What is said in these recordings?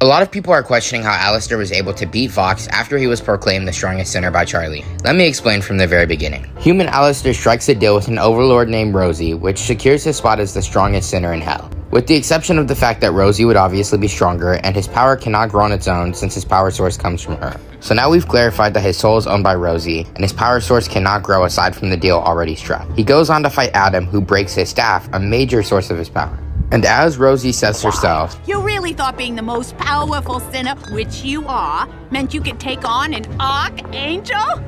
A lot of people are questioning how Alastor was able to beat Vox after he was proclaimed the strongest sinner by Charlie. Let me explain from the very beginning. Human Alastor strikes a deal with an overlord named Rosie, which secures his spot as the strongest sinner in hell. With the exception of the fact that Rosie would obviously be stronger, and his power cannot grow on its own since his power source comes from her. So now we've clarified that his soul is owned by Rosie, and his power source cannot grow aside from the deal already struck. He goes on to fight Adam, who breaks his staff, a major source of his power. And as Rosie says herself, "You really thought being the most powerful sinner, which you are, meant you could take on an archangel?"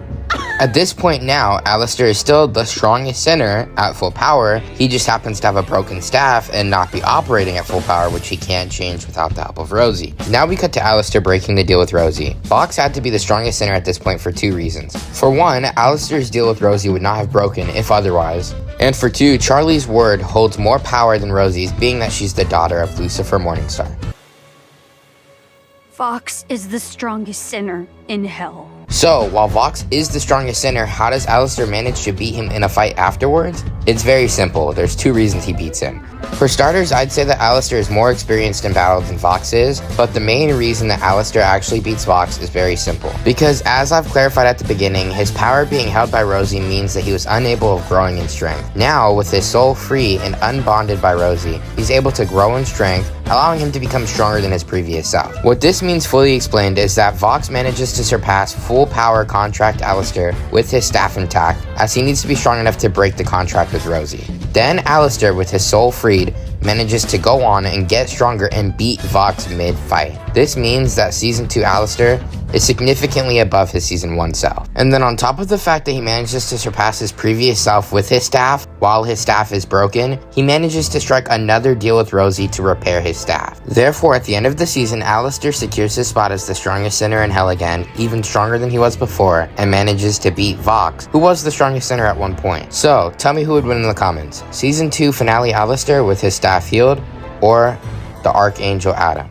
At this point now, Alastor is still the strongest sinner at full power. He just happens to have a broken staff and not be operating at full power, which he can't change without the help of Rosie. Now we cut to Alastor breaking the deal with Rosie. Vox had to be the strongest sinner at this point for two reasons. For one, Alastor's deal with Rosie would not have broken if otherwise. And for two, Charlie's word holds more power than Rosie's, being that she's the daughter of Lucifer Morningstar. Vox is the strongest sinner in hell. So, while Vox is the strongest sinner, how does Alastor manage to beat him in a fight afterwards? It's very simple. There's two reasons he beats him. For starters, I'd say that Alastor is more experienced in battle than Vox is, but the main reason that Alastor actually beats Vox is very simple. Because as I've clarified at the beginning, his power being held by Rosie means that he was unable of growing in strength. Now, with his soul free and unbonded by Rosie, he's able to grow in strength, allowing him to become stronger than his previous self. What this means fully explained is that Vox manages to surpass full power contract Alastor with his staff intact, as he needs to be strong enough to break the contract with Rosie. Then Alastor, with his soul freed, manages to go on and get stronger and beat Vox mid-fight. This means that Season 2 Alastor is significantly above his Season 1 self. And then on top of the fact that he manages to surpass his previous self with his staff, while his staff is broken, he manages to strike another deal with Rosie to repair his staff. Therefore, at the end of the season, Alastor secures his spot as the strongest sinner in hell again, even stronger than he was before, and manages to beat Vox, who was the strongest sinner at one point. So, tell me who would win in the comments. Season 2 finale Alastor with his staff healed, or the Archangel Adam?